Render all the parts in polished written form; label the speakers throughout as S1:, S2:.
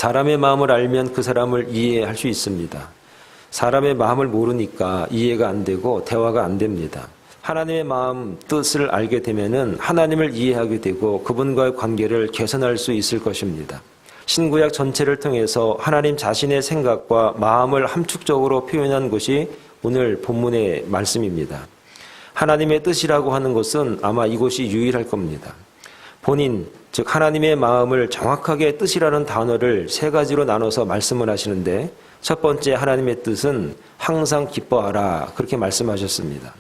S1: 사람의 마음을 알면 그 사람을 이해할 수 있습니다. 사람의 마음을 모르니까 이해가 안 되고 대화가 안 됩니다. 하나님의 마음, 뜻을 알게 되면은 하나님을 이해하게 되고 그분과의 관계를 개선할 수 있을 것입니다. 신구약 전체를 통해서 하나님 자신의 생각과 마음을 함축적으로 표현한 것이 오늘 본문의 말씀입니다. 하나님의 뜻이라고 하는 것은 아마 이것이 유일할 겁니다. 본인, 즉 하나님의 마음을 정확하게 뜻이라는 단어를 세 가지로 나눠서 말씀을 하시는데 첫 번째 하나님의 뜻은 항상 기뻐하라 그렇게 말씀하셨습니다.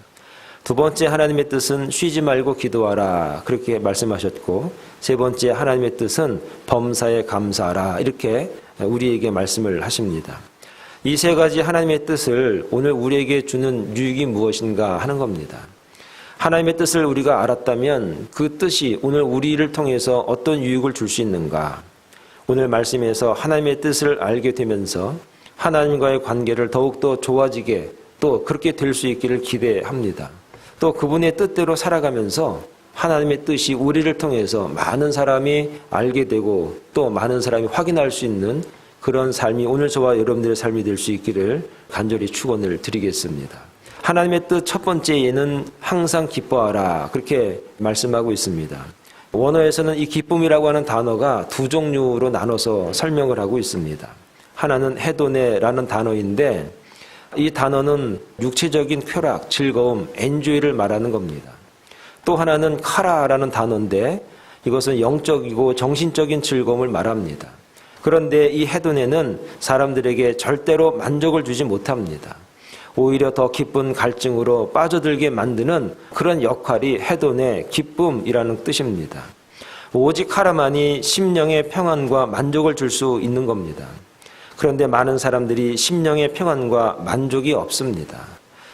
S1: 두 번째 하나님의 뜻은 쉬지 말고 기도하라 그렇게 말씀하셨고 세 번째 하나님의 뜻은 범사에 감사하라 이렇게 우리에게 말씀을 하십니다. 이 세 가지 하나님의 뜻을 오늘 우리에게 주는 유익이 무엇인가 하는 겁니다. 하나님의 뜻을 우리가 알았다면 그 뜻이 오늘 우리를 통해서 어떤 유익을 줄 수 있는가? 오늘 말씀에서 하나님의 뜻을 알게 되면서 하나님과의 관계를 더욱더 좋아지게 또 그렇게 될 수 있기를 기대합니다. 또 그분의 뜻대로 살아가면서 하나님의 뜻이 우리를 통해서 많은 사람이 알게 되고 또 많은 사람이 확인할 수 있는 그런 삶이 오늘 저와 여러분들의 삶이 될 수 있기를 간절히 축원을 드리겠습니다. 하나님의 뜻 첫 번째에는 항상 기뻐하라 그렇게 말씀하고 있습니다. 원어에서는 이 기쁨이라고 하는 단어가 두 종류로 나눠서 설명을 하고 있습니다. 하나는 헤도네라는 단어인데 이 단어는 육체적인 쾌락, 즐거움, 엔조이를 말하는 겁니다. 또 하나는 카라라는 단어인데 이것은 영적이고 정신적인 즐거움을 말합니다. 그런데 이 헤도네는 사람들에게 절대로 만족을 주지 못합니다. 오히려 더 깊은 갈증으로 빠져들게 만드는 그런 역할이 헤도네, 기쁨이라는 뜻입니다. 오직 카라만이 심령의 평안과 만족을 줄 수 있는 겁니다. 그런데 많은 사람들이 심령의 평안과 만족이 없습니다.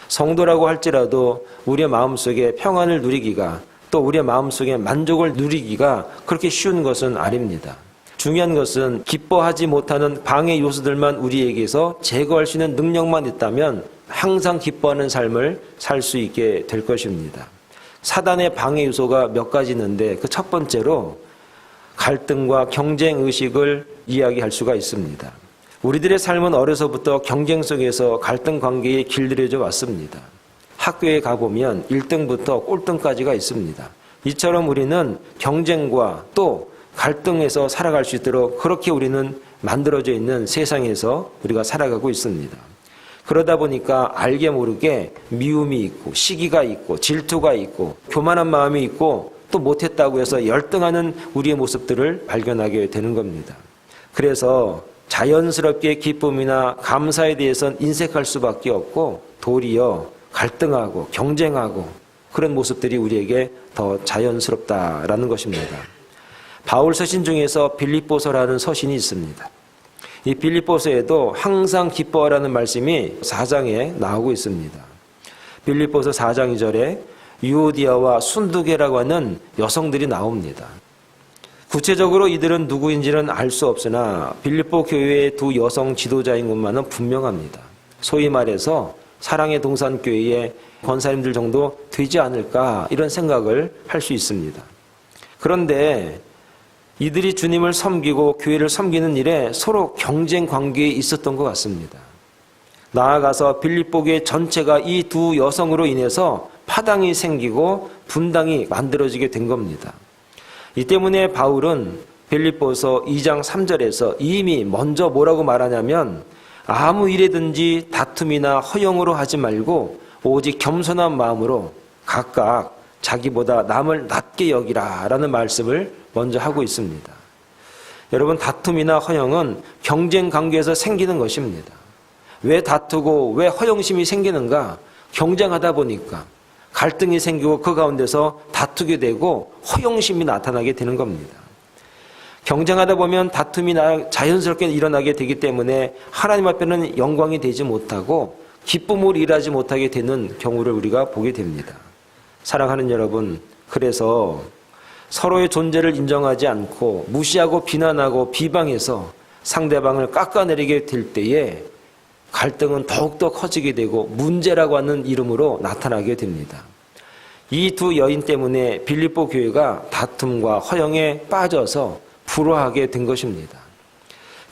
S1: 성도라고 할지라도 우리의 마음속에 평안을 누리기가 또 우리의 마음속에 만족을 누리기가 그렇게 쉬운 것은 아닙니다. 중요한 것은 기뻐하지 못하는 방해 요소들만 우리에게서 제거할 수 있는 능력만 있다면 항상 기뻐하는 삶을 살 수 있게 될 것입니다. 사단의 방해 요소가 몇 가지 있는데 그 첫 번째로 갈등과 경쟁 의식을 이야기할 수가 있습니다. 우리들의 삶은 어려서부터 경쟁 속에서 갈등 관계에 길들여져 왔습니다. 학교에 가보면 1등부터 꼴등까지가 있습니다. 이처럼 우리는 경쟁과 또 갈등에서 살아갈 수 있도록 그렇게 우리는 만들어져 있는 세상에서 우리가 살아가고 있습니다. 그러다 보니까 알게 모르게 미움이 있고 시기가 있고 질투가 있고 교만한 마음이 있고 또 못했다고 해서 열등하는 우리의 모습들을 발견하게 되는 겁니다. 그래서 자연스럽게 기쁨이나 감사에 대해서는 인색할 수밖에 없고 도리어 갈등하고 경쟁하고 그런 모습들이 우리에게 더 자연스럽다라는 것입니다. 바울 서신 중에서 빌립보서라는 서신이 있습니다. 이 빌립보서에도 항상 기뻐하라는 말씀이 4장에 나오고 있습니다. 빌립보서 4장 2절에 유오디아와 순두계라고 하는 여성들이 나옵니다. 구체적으로 이들은 누구인지는 알 수 없으나 빌립보 교회의 두 여성 지도자인 것만은 분명합니다. 소위 말해서 사랑의 동산교회의 권사님들 정도 되지 않을까 이런 생각을 할 수 있습니다. 그런데 이들이 주님을 섬기고 교회를 섬기는 일에 서로 경쟁 관계에 있었던 것 같습니다. 나아가서 빌립보 교회 전체가 이 두 여성으로 인해서 파당이 생기고 분당이 만들어지게 된 겁니다. 이 때문에 바울은 빌립보서 2장 3절에서 이미 먼저 뭐라고 말하냐면 아무 일에든지 다툼이나 허영으로 하지 말고 오직 겸손한 마음으로 각각 자기보다 남을 낮게 여기라 라는 말씀을 먼저 하고 있습니다. 여러분, 다툼이나 허영은 경쟁 관계에서 생기는 것입니다. 왜 다투고 왜 허영심이 생기는가? 경쟁하다 보니까 갈등이 생기고 그 가운데서 다투게 되고 허영심이 나타나게 되는 겁니다. 경쟁하다 보면 다툼이 자연스럽게 일어나게 되기 때문에 하나님 앞에는 영광이 되지 못하고 기쁨으로 일하지 못하게 되는 경우를 우리가 보게 됩니다. 사랑하는 여러분, 그래서 서로의 존재를 인정하지 않고 무시하고 비난하고 비방해서 상대방을 깎아내리게 될 때에 갈등은 더욱더 커지게 되고 문제라고 하는 이름으로 나타나게 됩니다. 이 두 여인 때문에 빌립보 교회가 다툼과 허영에 빠져서 불화하게 된 것입니다.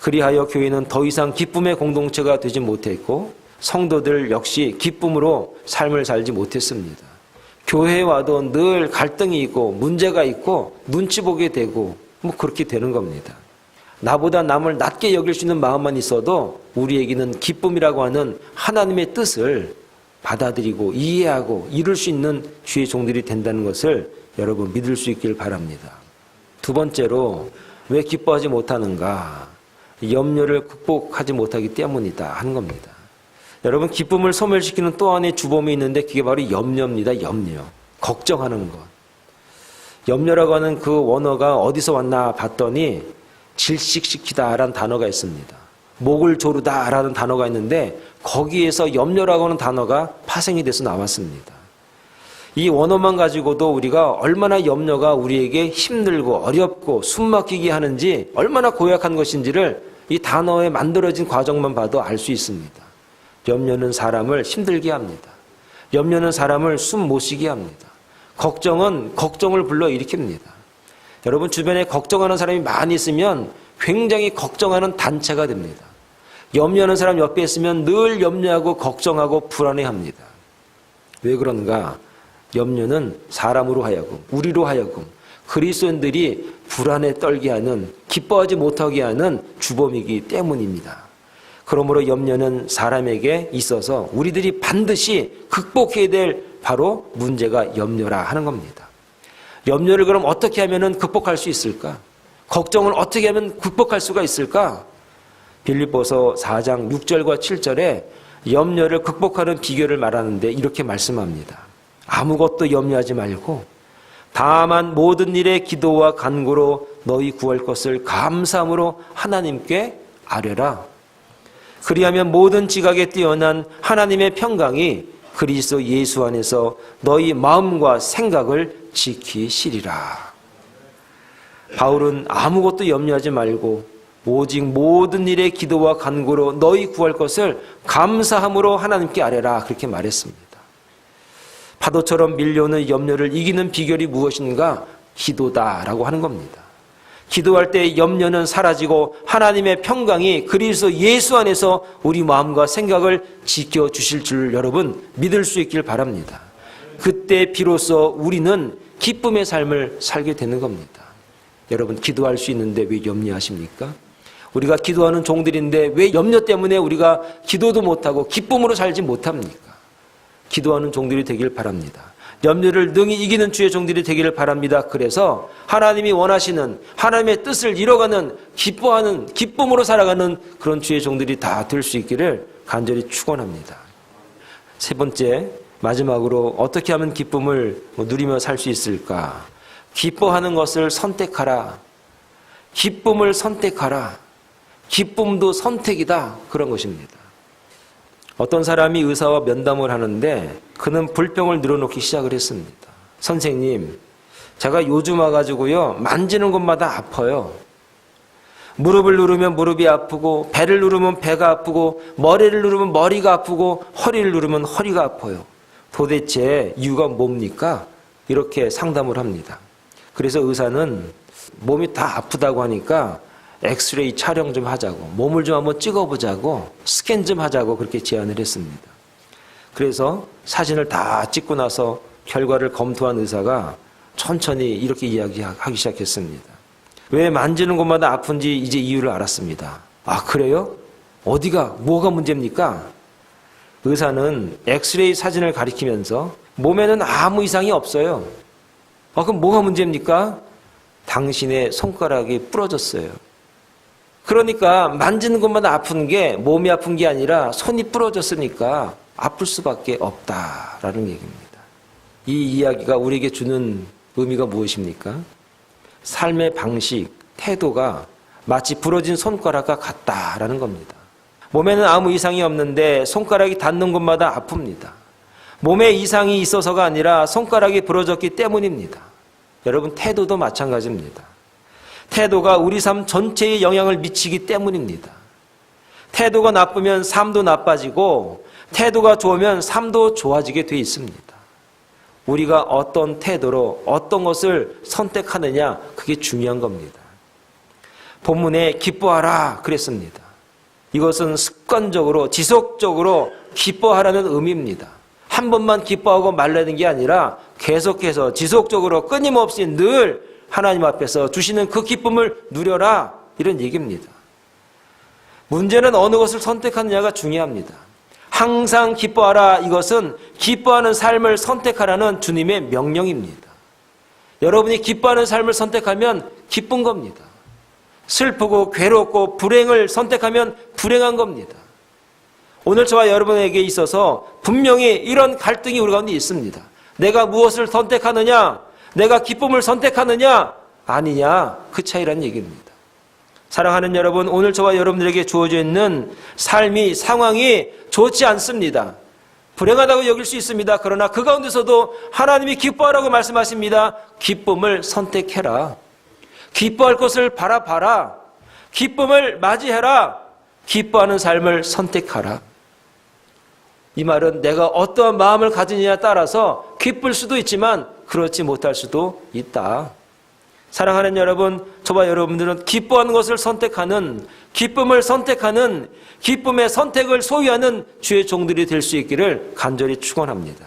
S1: 그리하여 교회는 더 이상 기쁨의 공동체가 되지 못했고 성도들 역시 기쁨으로 삶을 살지 못했습니다. 교회에 와도 늘 갈등이 있고 문제가 있고 눈치 보게 되고 그렇게 되는 겁니다. 나보다 남을 낮게 여길 수 있는 마음만 있어도 우리에게는 기쁨이라고 하는 하나님의 뜻을 받아들이고 이해하고 이룰 수 있는 주의 종들이 된다는 것을 여러분 믿을 수 있길 바랍니다. 두 번째로 왜 기뻐하지 못하는가? 염려를 극복하지 못하기 때문이다 하는 겁니다. 여러분 기쁨을 소멸시키는 또 하나의 주범이 있는데 그게 바로 염려입니다. 염려. 걱정하는 것. 염려라고 하는 그 원어가 어디서 왔나 봤더니 질식시키다라는 단어가 있습니다. 목을 조르다라는 단어가 있는데 거기에서 염려라고 하는 단어가 파생이 돼서 나왔습니다. 이 원어만 가지고도 우리가 얼마나 염려가 우리에게 힘들고 어렵고 숨막히게 하는지 얼마나 고약한 것인지를 이 단어에 만들어진 과정만 봐도 알 수 있습니다. 염려는 사람을 힘들게 합니다. 염려는 사람을 숨 못 쉬게 합니다. 걱정은 걱정을 불러일으킵니다. 여러분 주변에 걱정하는 사람이 많이 있으면 굉장히 걱정하는 단체가 됩니다. 염려하는 사람 옆에 있으면 늘 염려하고 걱정하고 불안해합니다. 왜 그런가? 염려는 사람으로 하여금, 우리로 하여금 그리스도인들이 불안에 떨게 하는, 기뻐하지 못하게 하는 주범이기 때문입니다. 그러므로 염려는 사람에게 있어서 우리들이 반드시 극복해야 될 바로 문제가 염려라 하는 겁니다. 염려를 그럼 어떻게 하면 극복할 수 있을까? 걱정을 어떻게 하면 극복할 수가 있을까? 빌립보서 4장 6절과 7절에 염려를 극복하는 비결을 말하는데 이렇게 말씀합니다. 아무것도 염려하지 말고 다만 모든 일에 기도와 간구로 너희 구할 것을 감사함으로 하나님께 아뢰라. 그리하면 모든 지각에 뛰어난 하나님의 평강이 그리스도 예수 안에서 너희 마음과 생각을 지키시리라. 바울은 아무것도 염려하지 말고 오직 모든 일에 기도와 간구로 너희 구할 것을 감사함으로 하나님께 아뢰라 그렇게 말했습니다. 파도처럼 밀려오는 염려를 이기는 비결이 무엇인가? 기도다라고 하는 겁니다. 기도할 때 염려는 사라지고 하나님의 평강이 그리스도 예수 안에서 우리 마음과 생각을 지켜주실 줄 여러분 믿을 수 있길 바랍니다. 그때 비로소 우리는 기쁨의 삶을 살게 되는 겁니다. 여러분 기도할 수 있는데 왜 염려하십니까? 우리가 기도하는 종들인데 왜 염려 때문에 우리가 기도도 못하고 기쁨으로 살지 못합니까? 기도하는 종들이 되길 바랍니다. 염려를 능히 이기는 주의 종들이 되기를 바랍니다. 그래서 하나님이 원하시는 하나님의 뜻을 이뤄가는 기뻐하는 기쁨으로 살아가는 그런 주의 종들이 다 될 수 있기를 간절히 축원합니다. 세 번째 마지막으로 어떻게 하면 기쁨을 누리며 살 수 있을까? 기뻐하는 것을 선택하라. 기쁨을 선택하라. 기쁨도 선택이다. 그런 것입니다. 어떤 사람이 의사와 면담을 하는데 그는 불병을 늘어놓기 시작을 했습니다. 선생님, 제가 요즘 와가지고요 만지는 곳마다 아파요. 무릎을 누르면 무릎이 아프고 배를 누르면 배가 아프고 머리를 누르면 머리가 아프고 허리를 누르면 허리가 아파요. 도대체 이유가 뭡니까? 이렇게 상담을 합니다. 그래서 의사는 몸이 다 아프다고 하니까 엑스레이 촬영 좀 하자고, 몸을 좀 한번 찍어보자고, 스캔 좀 하자고 그렇게 제안을 했습니다. 그래서 사진을 다 찍고 나서 결과를 검토한 의사가 천천히 이렇게 이야기하기 시작했습니다. 왜 만지는 곳마다 아픈지 이제 이유를 알았습니다. 아, 그래요? 어디가, 뭐가 문제입니까? 의사는 엑스레이 사진을 가리키면서 몸에는 아무 이상이 없어요. 그럼 뭐가 문제입니까? 당신의 손가락이 부러졌어요. 그러니까 만지는 곳마다 아픈 게 몸이 아픈 게 아니라 손이 부러졌으니까 아플 수밖에 없다라는 얘기입니다. 이 이야기가 우리에게 주는 의미가 무엇입니까? 삶의 방식, 태도가 마치 부러진 손가락과 같다라는 겁니다. 몸에는 아무 이상이 없는데 손가락이 닿는 곳마다 아픕니다. 몸에 이상이 있어서가 아니라 손가락이 부러졌기 때문입니다. 여러분 태도도 마찬가지입니다. 태도가 우리 삶 전체에 영향을 미치기 때문입니다. 태도가 나쁘면 삶도 나빠지고 태도가 좋으면 삶도 좋아지게 돼 있습니다. 우리가 어떤 태도로 어떤 것을 선택하느냐 그게 중요한 겁니다. 본문에 기뻐하라 그랬습니다. 이것은 습관적으로 지속적으로 기뻐하라는 의미입니다. 한 번만 기뻐하고 말라는 게 아니라 계속해서 지속적으로 끊임없이 늘 하나님 앞에서 주시는 그 기쁨을 누려라, 이런 얘기입니다. 문제는 어느 것을 선택하느냐가 중요합니다. 항상 기뻐하라, 이것은 기뻐하는 삶을 선택하라는 주님의 명령입니다. 여러분이 기뻐하는 삶을 선택하면 기쁜 겁니다. 슬프고 괴롭고 불행을 선택하면 불행한 겁니다. 오늘 저와 여러분에게 있어서 분명히 이런 갈등이 우리 가운데 있습니다. 내가 무엇을 선택하느냐, 내가 기쁨을 선택하느냐 아니냐, 그 차이라는 얘기입니다. 사랑하는 여러분, 오늘 저와 여러분들에게 주어져 있는 삶이, 상황이 좋지 않습니다. 불행하다고 여길 수 있습니다. 그러나 그 가운데서도 하나님이 기뻐하라고 말씀하십니다. 기쁨을 선택해라. 기뻐할 것을 바라봐라. 기쁨을 맞이해라. 기뻐하는 삶을 선택하라. 이 말은 내가 어떠한 마음을 가지느냐에 따라서 기쁠 수도 있지만 그렇지 못할 수도 있다. 사랑하는 여러분, 저와 여러분들은 기뻐하는 것을 선택하는, 기쁨을 선택하는, 기쁨의 선택을 소유하는 주의 종들이 될 수 있기를 간절히 축원합니다.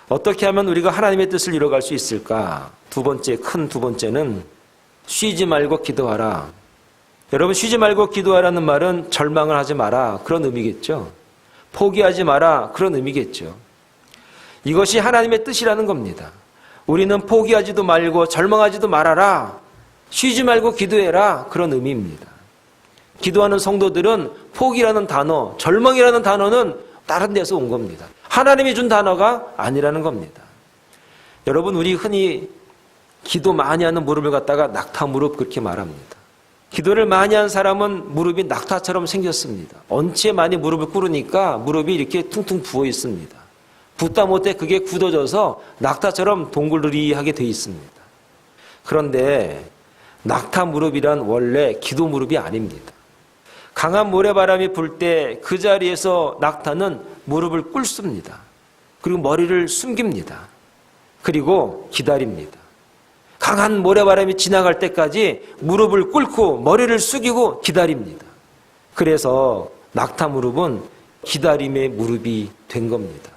S1: 어떻게 하면 우리가 하나님의 뜻을 이뤄갈 수 있을까? 큰 두 번째는 쉬지 말고 기도하라. 여러분, 쉬지 말고 기도하라는 말은 절망을 하지 마라, 그런 의미겠죠. 포기하지 마라, 그런 의미겠죠. 이것이 하나님의 뜻이라는 겁니다. 우리는 포기하지도 말고 절망하지도 말아라, 쉬지 말고 기도해라, 그런 의미입니다. 기도하는 성도들은 포기라는 단어, 절망이라는 단어는 다른 데서 온 겁니다. 하나님이 준 단어가 아니라는 겁니다. 여러분, 우리 흔히 기도 많이 하는 무릎을 갖다가 낙타 무릎 그렇게 말합니다. 기도를 많이 한 사람은 무릎이 낙타처럼 생겼습니다. 언제 많이 무릎을 꿇으니까 무릎이 이렇게 퉁퉁 부어 있습니다. 붓다 못해 그게 굳어져서 낙타처럼 동글르리하게 되어 있습니다. 그런데 낙타 무릎이란 원래 기도 무릎이 아닙니다. 강한 모래바람이 불 때 그 자리에서 낙타는 무릎을 꿇습니다. 그리고 머리를 숨깁니다. 그리고 기다립니다. 강한 모래바람이 지나갈 때까지 무릎을 꿇고 머리를 숙이고 기다립니다. 그래서 낙타 무릎은 기다림의 무릎이 된 겁니다.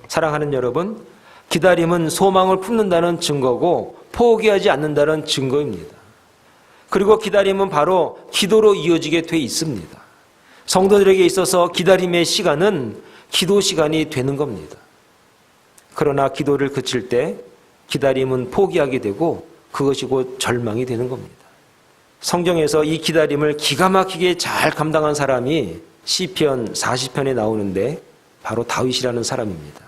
S1: 사랑하는 여러분, 기다림은 소망을 품는다는 증거고 포기하지 않는다는 증거입니다. 그리고 기다림은 바로 기도로 이어지게 돼 있습니다. 성도들에게 있어서 기다림의 시간은 기도 시간이 되는 겁니다. 그러나 기도를 그칠 때 기다림은 포기하게 되고 그것이 곧 절망이 되는 겁니다. 성경에서 이 기다림을 기가 막히게 잘 감당한 사람이 시편 40편에 나오는데 바로 다윗이라는 사람입니다.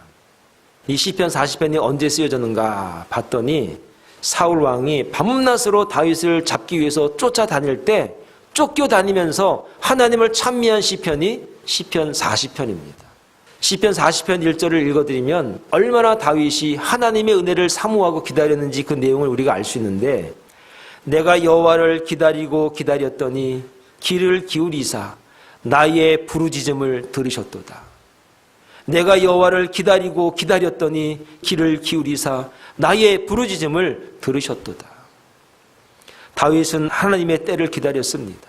S1: 이 시편 40편이 언제 쓰여졌는가 봤더니 사울 왕이 밤낮으로 다윗을 잡기 위해서 쫓아다닐 때 쫓겨다니면서 하나님을 찬미한 시편이 시편 40편입니다. 시편 40편 1절을 읽어드리면 얼마나 다윗이 하나님의 은혜를 사모하고 기다렸는지 그 내용을 우리가 알 수 있는데, 내가 여호와를 기다리고 기다렸더니 귀를 기울이사 나의 부르짖음을 들으셨도다. 내가 여호와를 기다리고 기다렸더니 귀를 기울이사 나의 부르짖음을 들으셨도다. 다윗은 하나님의 때를 기다렸습니다.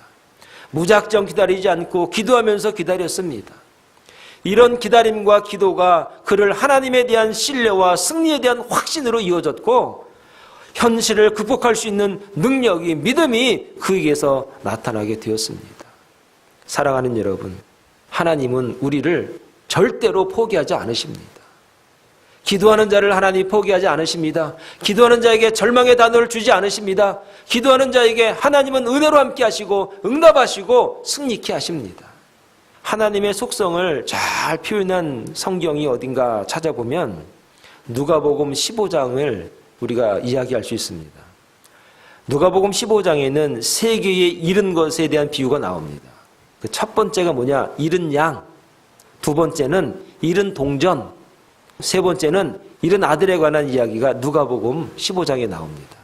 S1: 무작정 기다리지 않고 기도하면서 기다렸습니다. 이런 기다림과 기도가 그를 하나님에 대한 신뢰와 승리에 대한 확신으로 이어졌고, 현실을 극복할 수 있는 능력이, 믿음이 그에게서 나타나게 되었습니다. 사랑하는 여러분, 하나님은 우리를 절대로 포기하지 않으십니다. 기도하는 자를 하나님이 포기하지 않으십니다. 기도하는 자에게 절망의 단어를 주지 않으십니다. 기도하는 자에게 하나님은 은혜로 함께 하시고 응답하시고 승리케 하십니다. 하나님의 속성을 잘 표현한 성경이 어딘가 찾아보면 누가복음 15장을 우리가 이야기할 수 있습니다. 누가복음 15장에는 세 개의 잃은 것에 대한 비유가 나옵니다. 그 첫 번째가 뭐냐? 잃은 양. 두 번째는 잃은 동전. 세 번째는 잃은 아들에 관한 이야기가 누가복음 15장에 나옵니다.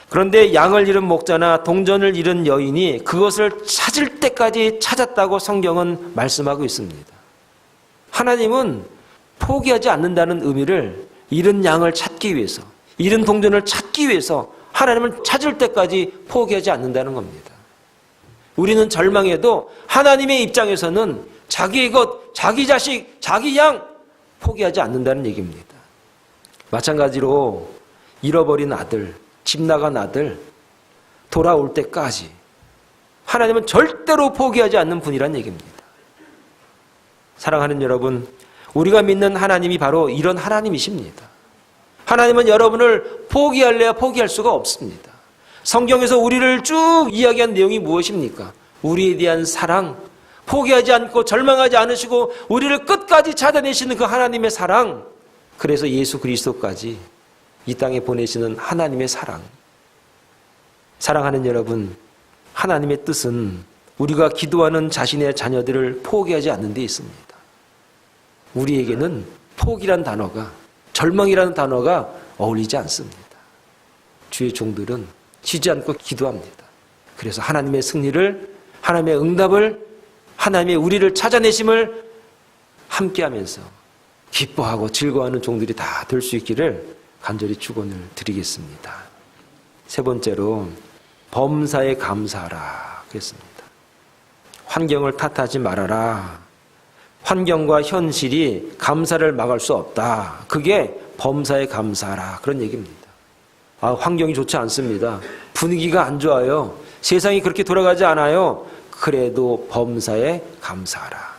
S1: 그런데 양을 잃은 목자나 동전을 잃은 여인이 그것을 찾을 때까지 찾았다고 성경은 말씀하고 있습니다. 하나님은 포기하지 않는다는 의미를 잃은 양을 찾기 위해서, 잃은 동전을 찾기 위해서 하나님을 찾을 때까지 포기하지 않는다는 겁니다. 우리는 절망해도 하나님의 입장에서는 자기의 것, 자기 자식, 자기 양 포기하지 않는다는 얘기입니다. 마찬가지로 잃어버린 아들, 집 나간 아들 돌아올 때까지 하나님은 절대로 포기하지 않는 분이란 얘기입니다. 사랑하는 여러분, 우리가 믿는 하나님이 바로 이런 하나님이십니다. 하나님은 여러분을 포기할래야 포기할 수가 없습니다. 성경에서 우리를 쭉 이야기한 내용이 무엇입니까? 우리에 대한 사랑, 포기하지 않고 절망하지 않으시고 우리를 끝까지 찾아내시는 그 하나님의 사랑, 그래서 예수 그리스도까지 이 땅에 보내시는 하나님의 사랑. 사랑하는 여러분, 하나님의 뜻은 우리가 기도하는 자신의 자녀들을 포기하지 않는 데 있습니다. 우리에게는 포기란 단어가, 절망이라는 단어가 어울리지 않습니다. 주의 종들은 쉬지 않고 기도합니다. 그래서 하나님의 승리를, 하나님의 응답을, 하나님의 우리를 찾아내심을 함께하면서 기뻐하고 즐거워하는 종들이 다 될 수 있기를 간절히 축원을 드리겠습니다. 세 번째로 범사에 감사하라 그랬습니다. 환경을 탓하지 말아라. 환경과 현실이 감사를 막을 수 없다. 그게 범사에 감사하라 그런 얘기입니다. 환경이 좋지 않습니다. 분위기가 안 좋아요. 세상이 그렇게 돌아가지 않아요. 그래도 범사에 감사하라.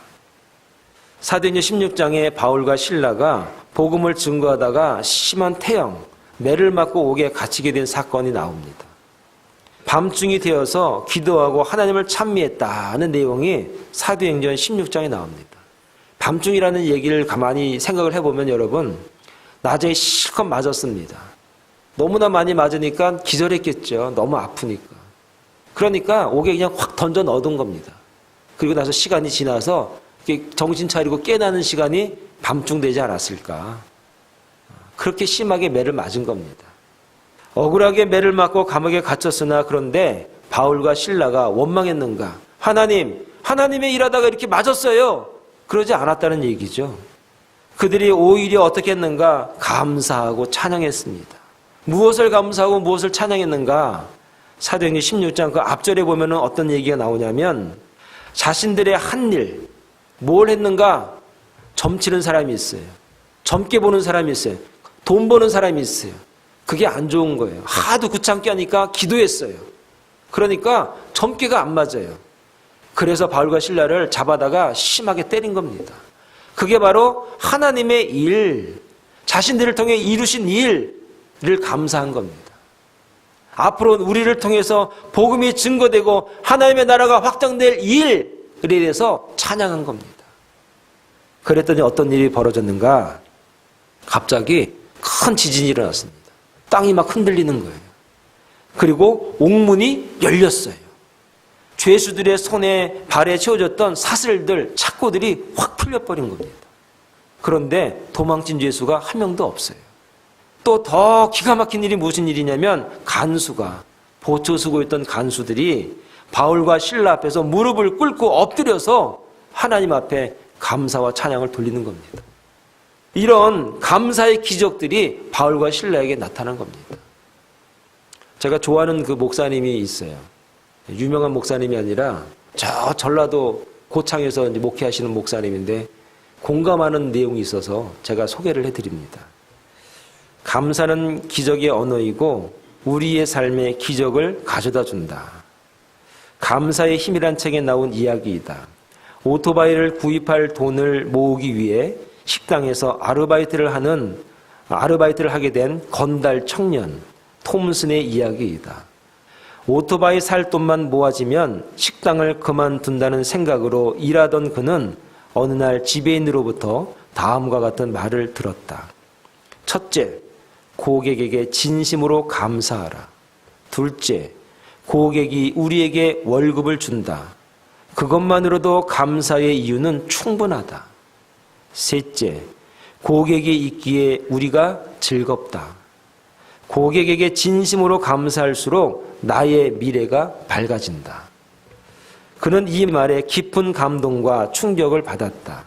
S1: 사도행전 16장에 바울과 실라가 복음을 증거하다가 심한 태형, 매를 맞고 옥에 갇히게 된 사건이 나옵니다. 밤중이 되어서 기도하고 하나님을 찬미했다는 내용이 사도행전 16장에 나옵니다. 밤중이라는 얘기를 가만히 생각을 해보면 여러분, 낮에 실컷 맞았습니다. 너무나 많이 맞으니까 기절했겠죠. 너무 아프니까. 그러니까 옥에 그냥 확 던져 넣어둔 겁니다. 그리고 나서 시간이 지나서 정신 차리고 깨나는 시간이 밤중 되지 않았을까. 그렇게 심하게 매를 맞은 겁니다. 억울하게 매를 맞고 감옥에 갇혔으나 그런데 바울과 실라가 원망했는가? 하나님의 일하다가 이렇게 맞았어요. 그러지 않았다는 얘기죠. 그들이 오히려 어떻게 했는가? 감사하고 찬양했습니다. 무엇을 감사하고 무엇을 찬양했는가? 사도행전 16장 그 앞절에 보면은 어떤 얘기가 나오냐면 자신들의 한 일, 뭘 했는가? 점치는 사람이 있어요. 젊게 보는 사람이 있어요. 돈 버는 사람이 있어요. 그게 안 좋은 거예요. 하도 귀찮게 하니까 기도했어요. 그러니까 점괘가 안 맞아요. 그래서 바울과 실라를 잡아다가 심하게 때린 겁니다. 그게 바로 하나님의 일, 자신들을 통해 이루신 일을 감사한 겁니다. 앞으로 우리를 통해서 복음이 증거되고 하나님의 나라가 확장될 일에 대해서 찬양한 겁니다. 그랬더니 어떤 일이 벌어졌는가? 갑자기 큰 지진이 일어났습니다. 땅이 막 흔들리는 거예요. 그리고 옥문이 열렸어요. 죄수들의 손에 발에 채워졌던 사슬들, 착고들이 확 풀려버린 겁니다. 그런데 도망친 죄수가 한 명도 없어요. 또 더 기가 막힌 일이 무슨 일이냐면 간수가, 보초 서고 있던 간수들이 바울과 실라 앞에서 무릎을 꿇고 엎드려서 하나님 앞에 감사와 찬양을 돌리는 겁니다. 이런 감사의 기적들이 바울과 실라에게 나타난 겁니다. 제가 좋아하는 그 목사님이 있어요. 유명한 목사님이 아니라 저 전라도 고창에서 이제 목회하시는 목사님인데 공감하는 내용이 있어서 제가 소개를 해드립니다. 감사는 기적의 언어이고 우리의 삶에 기적을 가져다 준다. 감사의 힘이란 책에 나온 이야기이다. 오토바이를 구입할 돈을 모으기 위해 식당에서 아르바이트를 하게 된 건달 청년 톰슨의 이야기이다. 오토바이 살 돈만 모아지면 식당을 그만둔다는 생각으로 일하던 그는 어느 날 지배인으로부터 다음과 같은 말을 들었다. 첫째, 고객에게 진심으로 감사하라. 둘째, 고객이 우리에게 월급을 준다. 그것만으로도 감사의 이유는 충분하다. 셋째, 고객이 있기에 우리가 즐겁다. 고객에게 진심으로 감사할수록 나의 미래가 밝아진다. 그는 이 말에 깊은 감동과 충격을 받았다.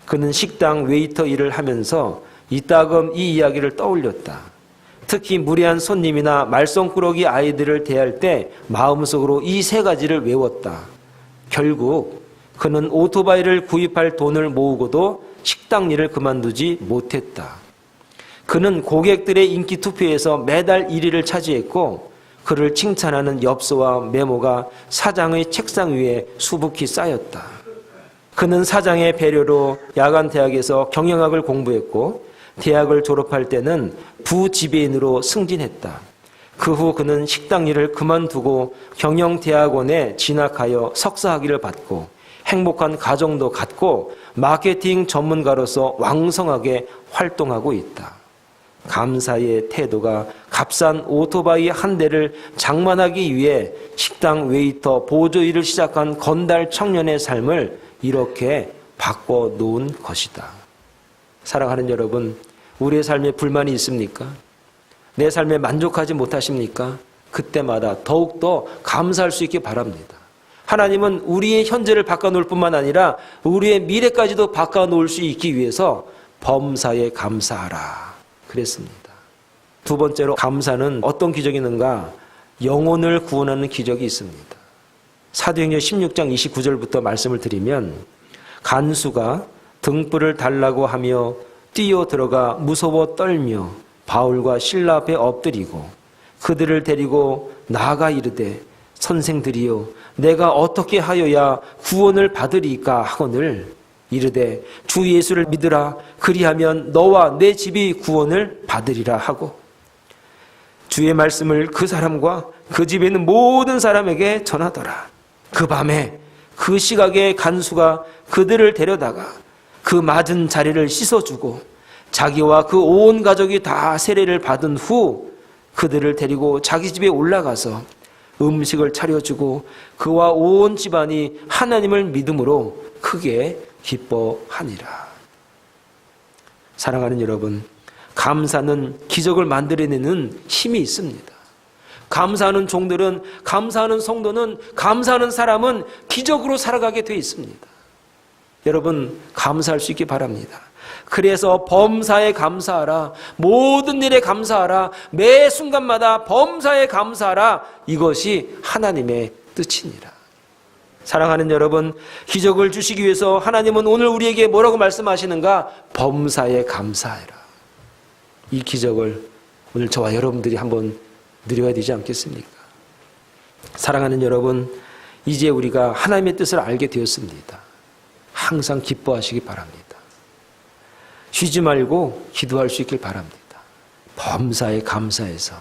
S1: 그는 식당 웨이터 일을 하면서 이따금 이 이야기를 떠올렸다. 특히 무례한 손님이나 말썽꾸러기 아이들을 대할 때 마음속으로 이 세 가지를 외웠다. 결국 그는 오토바이를 구입할 돈을 모으고도 식당 일을 그만두지 못했다. 그는 고객들의 인기 투표에서 매달 1위를 차지했고 그를 칭찬하는 엽서와 메모가 사장의 책상 위에 수북히 쌓였다. 그는 사장의 배려로 야간 대학에서 경영학을 공부했고 대학을 졸업할 때는 부지배인으로 승진했다. 그 후 그는 식당 일을 그만두고 경영대학원에 진학하여 석사학위를 받고 행복한 가정도 갖고 마케팅 전문가로서 왕성하게 활동하고 있다. 감사의 태도가 값싼 오토바이 한 대를 장만하기 위해 식당 웨이터 보조 일을 시작한 건달 청년의 삶을 이렇게 바꿔놓은 것이다. 사랑하는 여러분, 우리의 삶에 불만이 있습니까? 내 삶에 만족하지 못하십니까? 그때마다 더욱더 감사할 수 있기 바랍니다. 하나님은 우리의 현재를 바꿔놓을 뿐만 아니라 우리의 미래까지도 바꿔놓을 수 있기 위해서 범사에 감사하라 그랬습니다. 두 번째로 감사는 어떤 기적이 있는가? 영혼을 구원하는 기적이 있습니다. 사도행전 16장 29절부터 말씀을 드리면 간수가 등불을 달라고 하며 뛰어 들어가 무서워 떨며 바울과 실라 앞에 엎드리고 그들을 데리고 나아가 이르되 선생들이여 내가 어떻게 하여야 구원을 받으리까 하거늘 이르되 주 예수를 믿으라 그리하면 너와 내 집이 구원을 받으리라 하고 주의 말씀을 그 사람과 그 집에 있는 모든 사람에게 전하더라. 그 밤에 그 시각에 간수가 그들을 데려다가 그 맞은 자리를 씻어주고 자기와 그 온 가족이 다 세례를 받은 후 그들을 데리고 자기 집에 올라가서 음식을 차려주고 그와 온 집안이 하나님을 믿음으로 크게 기뻐하니라. 사랑하는 여러분, 감사는 기적을 만들어내는 힘이 있습니다. 감사하는 종들은, 감사하는 성도는, 감사하는 사람은 기적으로 살아가게 되어 있습니다. 여러분, 감사할 수 있기 바랍니다. 그래서 범사에 감사하라. 모든 일에 감사하라. 매 순간마다 범사에 감사하라. 이것이 하나님의 뜻이니라. 사랑하는 여러분, 기적을 주시기 위해서 하나님은 오늘 우리에게 뭐라고 말씀하시는가? 범사에 감사해라. 이 기적을 오늘 저와 여러분들이 한번 누려야 되지 않겠습니까? 사랑하는 여러분, 이제 우리가 하나님의 뜻을 알게 되었습니다. 항상 기뻐하시기 바랍니다. 쉬지 말고 기도할 수 있길 바랍니다. 범사에 감사해서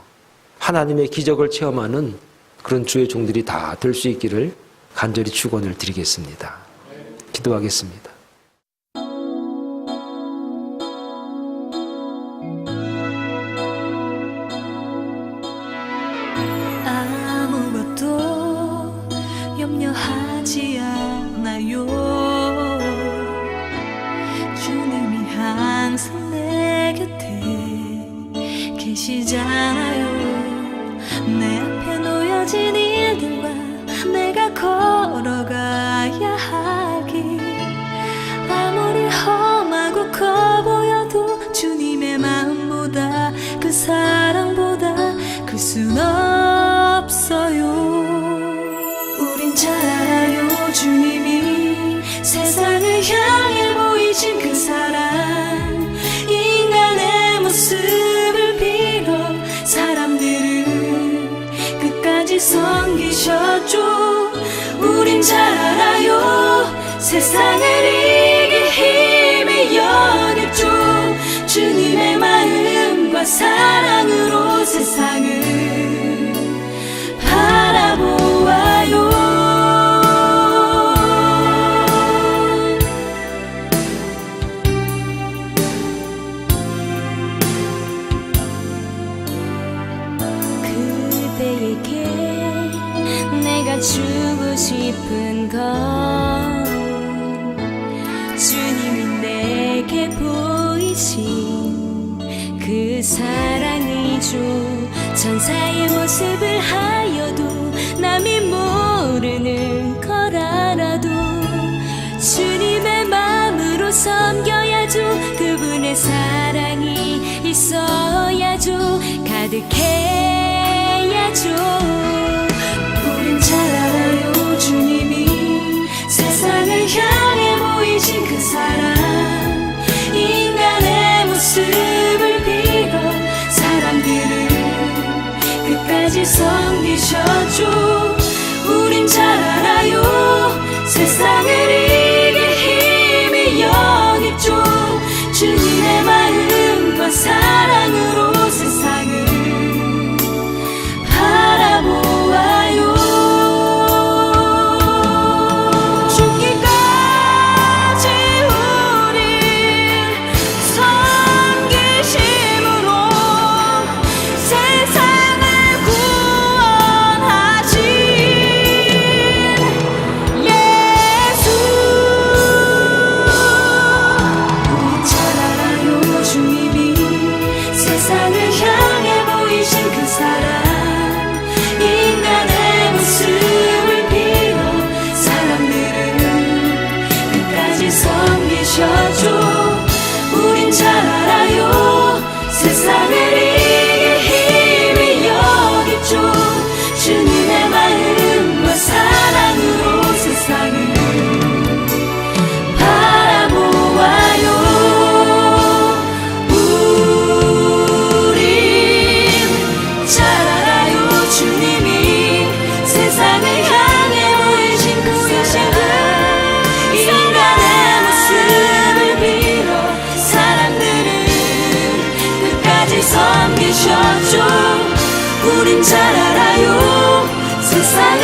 S1: 하나님의 기적을 체험하는 그런 주의 종들이 다 될 수 있기를 간절히 축원을 드리겠습니다. 기도하겠습니다.
S2: 아무것도 염려하지 않아요. 주님이 항상 내 곁에 계시잖아요. 내 앞에 놓여진 일들과 내가 걸어가야 할 길, 아무리 험하고 커 보여도 주님의 마음보다 그 사랑보다 클 순 없어요. 우린 잘 알아요. 주님이 세상을 향해 보이신 그 사랑, 인간의 모습을 빌어 사람들을 끝까지 섬기셨죠. 우린 잘 알아요. 세상을 이길 힘이 영입죠. 주님의 마음과 사랑으로 세상을 바라보아요. 그대에게 내가 주고 싶은 건 주님이 내게 보이신 그 사랑이죠. 천사의 모습을 하여도 남이 모르는 걸 알아도 주님의 마음으로 섬겨야죠. 그분의 사랑이 있어야죠. 가득 가득해야죠. 우린 잘 알아요. 주님이 세상을 향해 보이신 그 사랑, 인간의 모습을 빌어 사람들을 끝까지 섬기셨죠. 우린 잘 알아요. 세상을 이길 힘이 여기 있죠. 주님의 마음과 사랑으로 세상을 바라보아요. 죽기까지 우릴 섬기심으로 세상을 구원하신 예수. 우리 잘 알아요. 주님이 세상을 향해 보이신 그 사랑, 인간의 모습을 빌어 사람들을 끝까지 섬기셨죠. 우린 잘 알아요. 세상을 이길 힘이 여기 있죠. 주님의 마음과 사랑으로 세상을 바라보아요. 우린 잘 알아요. 주님이 세상을 향해 보이신 그 사랑, 인간의 모습을 빌어 사람들을 끝까지 섬기셨죠. 우린 잘 알아요. 세상을